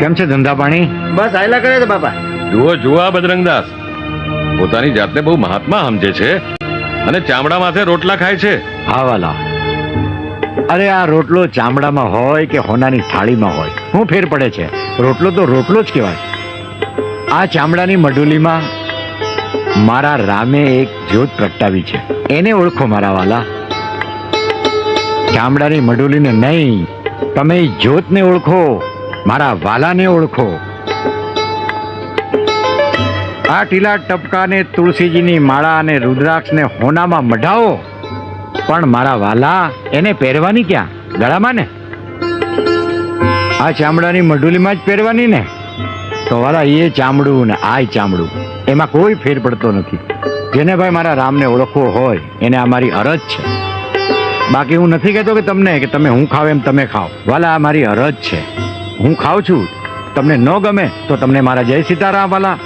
કેમ છે ધંધા પાણી? બસ આયલા કરે છે બાપા. જુઓ જુઓ આ બજરંગદાસ પોતાની જાતને બહુ મહાત્મા સમજે છે અને ચામડા માથે રોટલા ખાય છે. હા વાલા, અરે આ રોટલો ચામડામાં હોય કે હોનાની થાળીમાં હોય, શું ફેર પડે છે? રોટલો તો રોટલો જ કહેવાય. આ ચામડાની મઢુલીમાં મારા રામે એક જ્યોત પ્રગટાવી છે, એને ઓળખો મારા વાલા. ચામડાની મઢુલીને નહીં, તમે એ જ્યોતને ઓળખો, મારા વાલાને ઓળખો. આ ટીલા ટપકાને તુલસીજીની માળા અને રુદ્રાક્ષને હોનામાં મઢાવો, પણ મારા વાલા એને પહેરવાની ક્યાં? ગળામાં ને? આ ચામડાની મઢુલીમાં જ પહેરવાની ને? તો વાલા એ ચામડું ને આ ચામડું, એમાં કોઈ ફેર પડતો નથી. જેને ભાઈ મારા રામને ઓળખવો હોય એને આ મારી અરજ છે. બાકી હું નથી કહેતો કે તમને કે તમે હું ખાવ એમ તમે ખાઓ. વાલા આ મારી અરજ છે, હું ખાઉં છું. તમને ન ગમે તો તમને મારા જય સીતારામ વાલા.